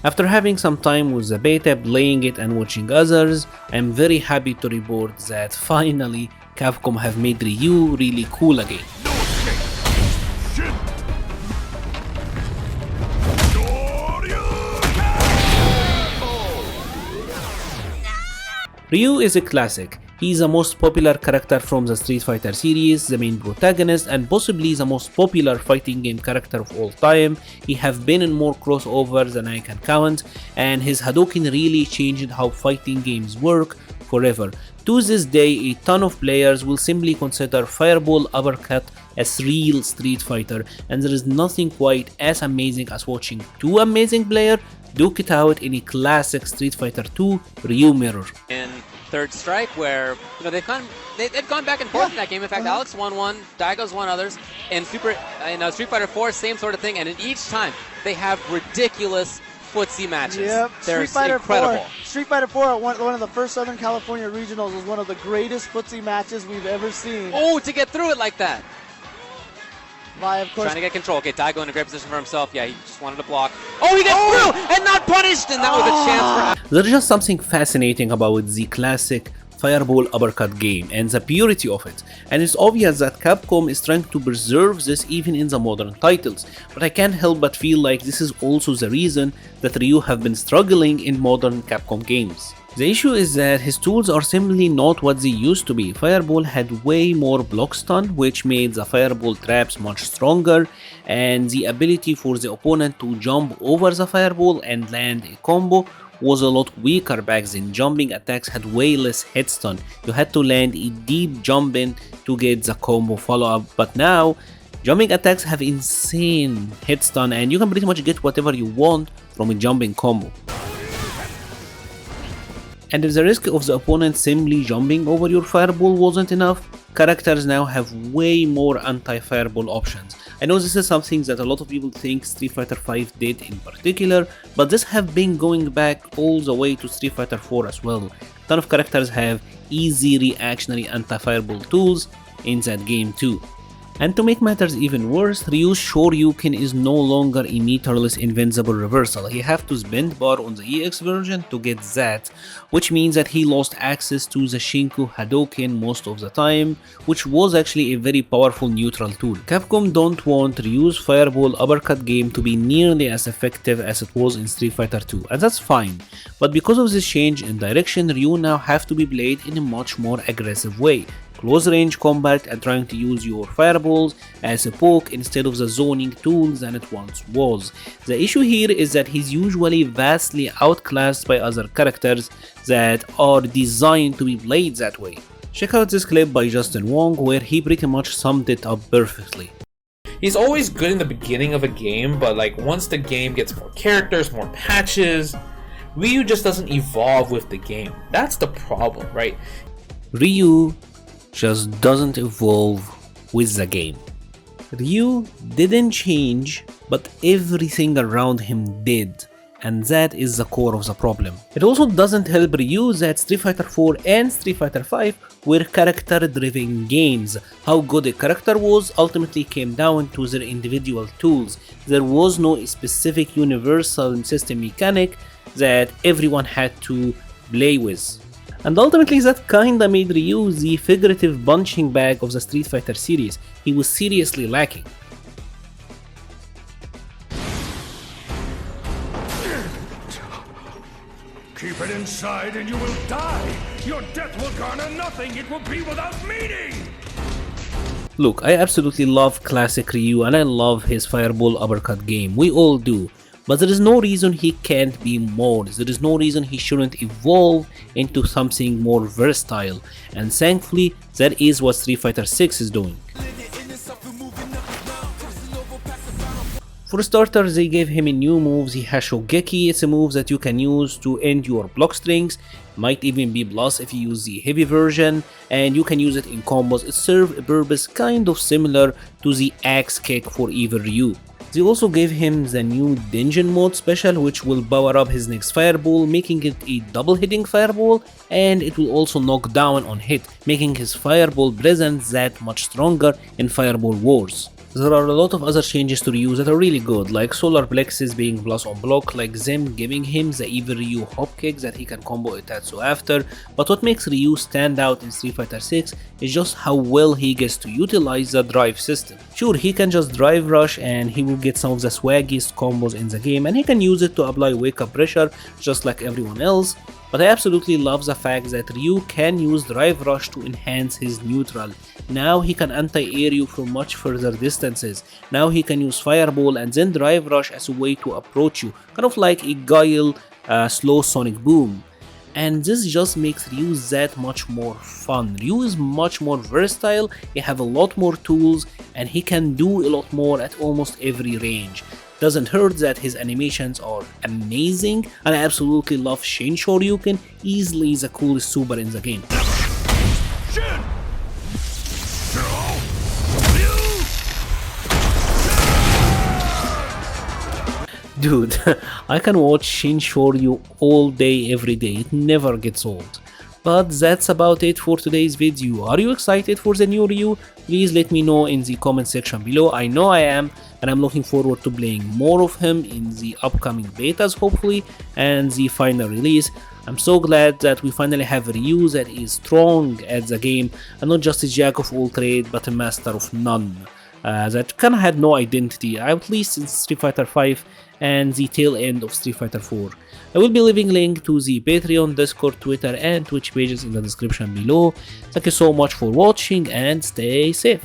After having some time with the beta, playing it and watching others, I am very happy to report that finally Capcom have made Ryu really cool again. Ryu is a classic. He is the most popular character from the Street Fighter series, the main protagonist, and possibly the most popular fighting game character of all time. He have been in more crossovers than I can count, and his Hadouken really changed how fighting games work forever. To this day, a ton of players will simply consider Fireball Uppercut as real Street Fighter, and there is nothing quite as amazing as watching two amazing players duke it out in a classic Street Fighter 2 Ryu mirror. In Third Strike, where they've gone back and forth in that game. In fact, Alex won one, Daigo's won others. In Street Fighter 4, same sort of thing. And in each time, they have ridiculous footsie matches. Yep. They're incredible. Street Fighter 4, one of the first Southern California regionals, was one of the greatest footsie matches we've ever seen. Oh, to get through it like that. By, of course, trying to get control. Okay, Daigo in a great position for himself. Yeah, he just wanted to block. Oh, he gets through and not punished, and that was a chance for. There's just something fascinating about the classic Fireball Uppercut game and the purity of it, and it's obvious that Capcom is trying to preserve this even in the modern titles, but I can't help but feel like this is also the reason that Ryu have been struggling in modern Capcom games. The issue is that his tools are simply not what they used to be. Fireball had way more block stun, which made the fireball traps much stronger, and the ability for the opponent to jump over the fireball and land a combo was a lot weaker back then. Jumping attacks had way less hit stun. You had to land a deep jump in to get the combo follow up, but now jumping attacks have insane hit stun and you can pretty much get whatever you want from a jumping combo. And if the risk of the opponent simply jumping over your fireball wasn't enough, characters now have way more anti-fireball options. I know this is something that a lot of people think Street Fighter 5 did in particular, but this have been going back all the way to Street Fighter 4 as well. A ton of characters have easy reactionary anti-fireball tools in that game too. And to make matters even worse, Ryu's Shoryuken is no longer a meterless invincible reversal. He have to spend bar on the EX version to get that, which means that he lost access to the Shinku Hadouken most of the time, which was actually a very powerful neutral tool. Capcom don't want Ryu's Fireball Uppercut game to be nearly as effective as it was in Street Fighter 2, and that's fine, but because of this change in direction, Ryu now have to be played in a much more aggressive way. Close range combat and trying to use your fireballs as a poke instead of the zoning tools than it once was. The issue here is that he's usually vastly outclassed by other characters that are designed to be played that way. Check out this clip by Justin Wong where he pretty much summed it up perfectly. He's always good in the beginning of a game, but like once the game gets more characters, more patches, Ryu just doesn't evolve with the game. That's the problem, right? Ryu just doesn't evolve with the game. Ryu didn't change, but everything around him did, and that is the core of the problem. It also doesn't help Ryu that Street Fighter 4 and Street Fighter 5 were character-driven games. How good a character was ultimately came down to their individual tools. There was no specific universal system mechanic that everyone had to play with. And ultimately that kinda made Ryu the figurative punching bag of the Street Fighter series. He was seriously lacking. Keep it inside and you will die! Your death will garner nothing, it will be without meaning! Look, I absolutely love classic Ryu and I love his Fireball Uppercut game, we all do. But there is no reason he can't be more, there is no reason he shouldn't evolve into something more versatile, and thankfully that is what Street Fighter 6 is doing. For starters, they gave him a new move, the Hashogeki. It's a move that you can use to end your block strings, might even be plus if you use the heavy version, and you can use it in combos. It serves a purpose kind of similar to the axe kick for Evil Ryu. They also gave him the new Dungeon mode special, which will power up his next fireball, making it a double hitting fireball, and it will also knock down on hit, making his fireball presence that much stronger in Fireball Wars. There are a lot of other changes to Ryu that are really good, like solar plexus being plus on block, like Zim giving him the evil Ryu hop kick that he can combo Itatsu after, but what makes Ryu stand out in Street Fighter 6 is just how well he gets to utilize the drive system. Sure, he can just drive rush and he will get some of the swaggiest combos in the game, and he can use it to apply wake up pressure just like everyone else, but I absolutely love the fact that Ryu can use drive rush to enhance his neutral. Now he can anti-air you from much further distances. Now he can use fireball and then drive rush as a way to approach you, kind of like a guile slow sonic boom. And this just makes Ryu that much more fun. Ryu is much more versatile, he have a lot more tools, and he can do a lot more at almost every range. Doesn't hurt that his animations are amazing, and I absolutely love Shin Shoryuken, easily the coolest super in the game. Dude, I can watch Shin Shoryu all day every day, it never gets old. But that's about it for today's video. Are you excited for the new Ryu? Please let me know in the comment section below. I know I am, and I'm looking forward to playing more of him in the upcoming betas hopefully, and the final release. I'm so glad that we finally have a Ryu that is strong at the game, and not just a jack of all trades but a master of none. That kinda had no identity, at least in Street Fighter 5 and the tail end of Street Fighter 4. I will be leaving link to the Patreon, Discord, Twitter and Twitch pages in the description below. Thank you so much for watching and stay safe.